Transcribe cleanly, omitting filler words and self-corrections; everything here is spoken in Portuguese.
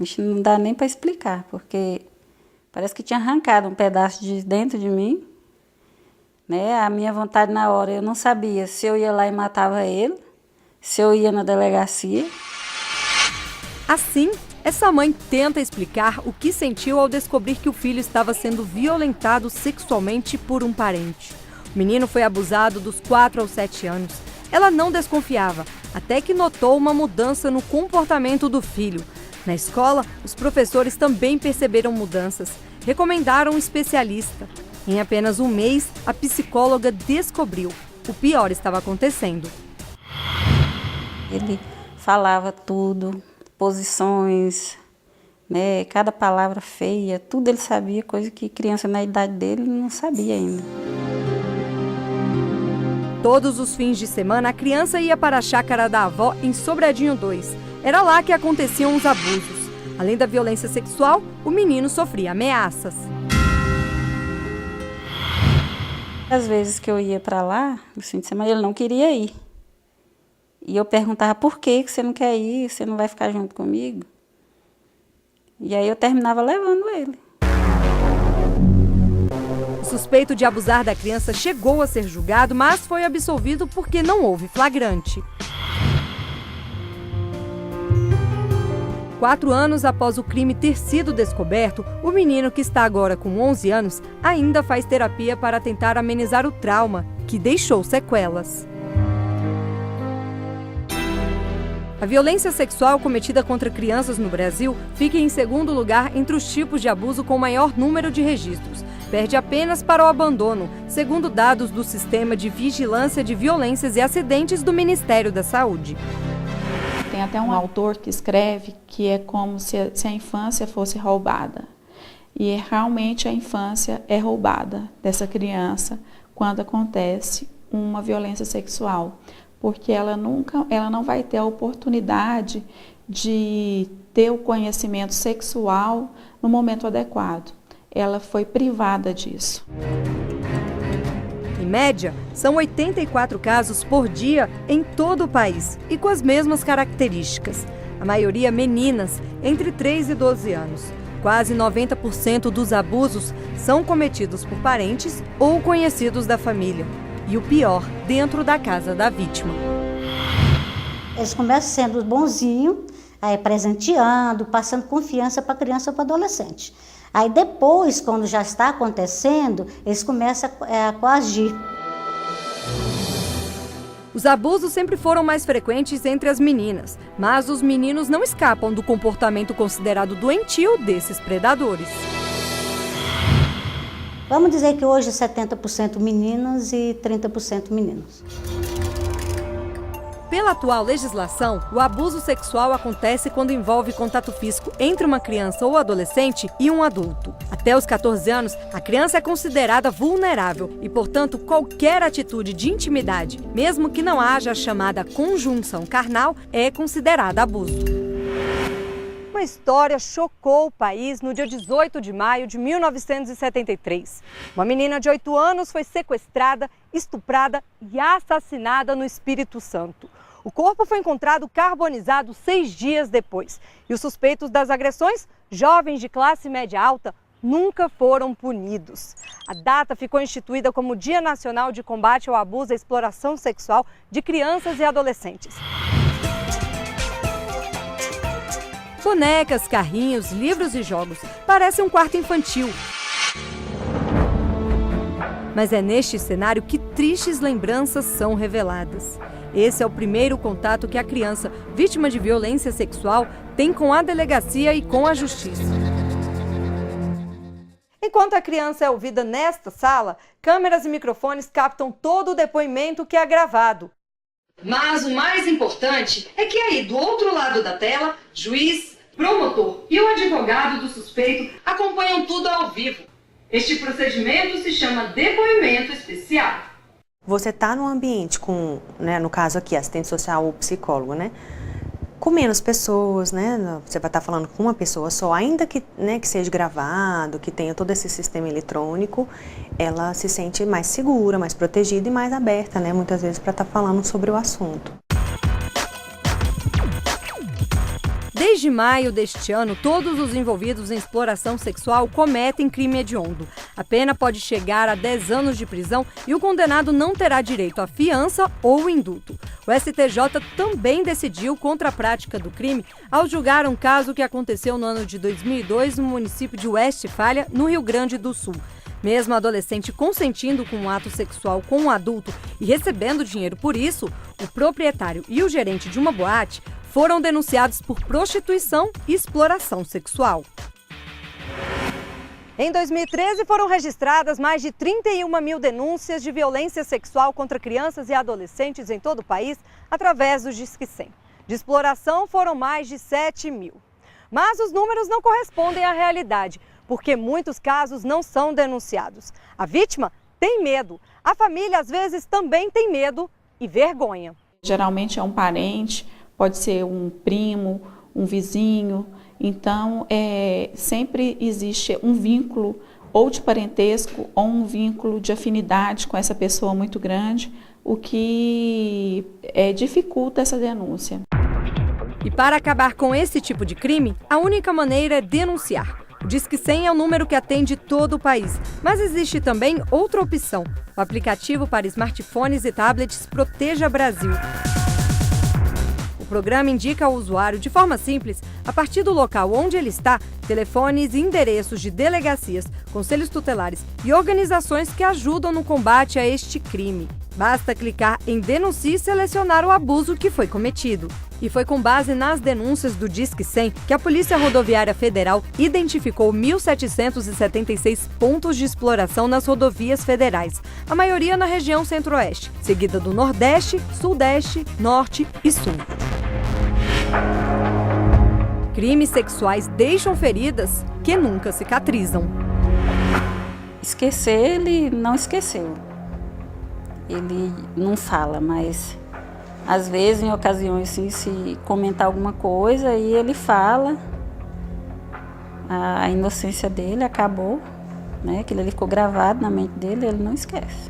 Vixe, não dá nem para explicar, porque parece que tinha arrancado um pedaço de dentro de mim, né? A minha vontade na hora, eu não sabia se eu ia lá e matava ele, se eu ia na delegacia. Assim, essa mãe tenta explicar o que sentiu ao descobrir que o filho estava sendo violentado sexualmente por um parente. O menino foi abusado dos 4 aos 7 anos. Ela não desconfiava, até que notou uma mudança no comportamento do filho. Na escola, os professores também perceberam mudanças. Recomendaram um especialista. Em apenas um mês, a psicóloga descobriu. O pior estava acontecendo. Ele falava tudo, posições, né? Cada palavra feia, tudo ele sabia, coisa que criança na idade dele não sabia ainda. Todos os fins de semana, a criança ia para a chácara da avó em Sobradinho 2. Era lá que aconteciam os abusos. Além da violência sexual, o menino sofria ameaças. Às vezes que eu ia para lá, no fim de semana, ele não queria ir. E eu perguntava, por que você não quer ir? Você não vai ficar junto comigo? E aí eu terminava levando ele. O suspeito de abusar da criança chegou a ser julgado, mas foi absolvido porque não houve flagrante. 4 anos após o crime ter sido descoberto, o menino, que está agora com 11 anos, ainda faz terapia para tentar amenizar o trauma, que deixou sequelas. A violência sexual cometida contra crianças no Brasil fica em segundo lugar entre os tipos de abuso com maior número de registros. Perde apenas para o abandono, segundo dados do Sistema de Vigilância de Violências e Acidentes do Ministério da Saúde. Tem até um autor que escreve que é como se a infância fosse roubada. E realmente a infância é roubada dessa criança quando acontece uma violência sexual. Porque ela não vai ter a oportunidade de ter o conhecimento sexual no momento adequado. Ela foi privada disso. Em média, são 84 casos por dia em todo o país e com as mesmas características. A maioria meninas, entre 3 e 12 anos. Quase 90% dos abusos são cometidos por parentes ou conhecidos da família. E o pior, dentro da casa da vítima. Eles começam sendo bonzinhos, presenteando, passando confiança para a criança ou para o adolescente. Aí depois, quando já está acontecendo, eles começam a coagir. Os abusos sempre foram mais frequentes entre as meninas, mas os meninos não escapam do comportamento considerado doentio desses predadores. Vamos dizer que hoje 70% meninas e 30% meninos. Pela atual legislação, o abuso sexual acontece quando envolve contato físico entre uma criança ou adolescente e um adulto. Até os 14 anos, a criança é considerada vulnerável e, portanto, qualquer atitude de intimidade, mesmo que não haja a chamada conjunção carnal, é considerada abuso. Uma história chocou o país no dia 18 de maio de 1973. Uma menina de 8 anos foi sequestrada, estuprada e assassinada no Espírito Santo. O corpo foi encontrado carbonizado 6 dias depois. E os suspeitos das agressões, jovens de classe média alta, nunca foram punidos. A data ficou instituída como Dia Nacional de Combate ao Abuso e à Exploração Sexual de Crianças e Adolescentes. Bonecas, carrinhos, livros e jogos. Parece um quarto infantil. Mas é neste cenário que tristes lembranças são reveladas. Esse é o primeiro contato que a criança, vítima de violência sexual, tem com a delegacia e com a justiça. Enquanto a criança é ouvida nesta sala, câmeras e microfones captam todo o depoimento que é gravado. Mas o mais importante é que aí, do outro lado da tela, juiz, promotor e o advogado do suspeito acompanham tudo ao vivo. Este procedimento se chama depoimento especial. Você está num ambiente com, no caso aqui, assistente social ou psicólogo, com menos pessoas, Você vai estar falando com uma pessoa só, ainda que, que seja gravado, que tenha todo esse sistema eletrônico, ela se sente mais segura, mais protegida e mais aberta, muitas vezes para estar falando sobre o assunto. Desde maio deste ano, todos os envolvidos em exploração sexual cometem crime hediondo. A pena pode chegar a 10 anos de prisão e o condenado não terá direito à fiança ou indulto. O STJ também decidiu contra a prática do crime ao julgar um caso que aconteceu no ano de 2002 no município de Westfália, no Rio Grande do Sul. Mesmo a adolescente consentindo com um ato sexual com um adulto e recebendo dinheiro por isso, o proprietário e o gerente de uma boate foram denunciados por prostituição e exploração sexual. Em 2013, foram registradas mais de 31 mil denúncias de violência sexual contra crianças e adolescentes em todo o país através do Disque 100. De exploração, foram mais de 7 mil. Mas os números não correspondem à realidade, porque muitos casos não são denunciados. A vítima tem medo. A família, às vezes, também tem medo e vergonha. Geralmente é um parente, pode ser um primo, um vizinho. Então, sempre existe um vínculo ou de parentesco ou um vínculo de afinidade com essa pessoa muito grande, o que dificulta essa denúncia. E para acabar com esse tipo de crime, a única maneira é denunciar. O Disque 100 é um número que atende todo o país, mas existe também outra opção. O aplicativo para smartphones e tablets Proteja Brasil. O programa indica ao usuário, de forma simples, a partir do local onde ele está, telefones e endereços de delegacias, conselhos tutelares e organizações que ajudam no combate a este crime. Basta clicar em Denuncie e selecionar o abuso que foi cometido. E foi com base nas denúncias do Disque 100 que a Polícia Rodoviária Federal identificou 1.776 pontos de exploração nas rodovias federais, a maioria na região centro-oeste, seguida do Nordeste, Sudeste, Norte e Sul. Crimes sexuais deixam feridas que nunca cicatrizam. Esquecer, ele não esqueceu. Ele não fala, mas às vezes, em ocasiões, assim, se comentar alguma coisa, aí ele fala. A inocência dele acabou, né? Aquilo ali ficou gravado na mente dele, ele não esquece.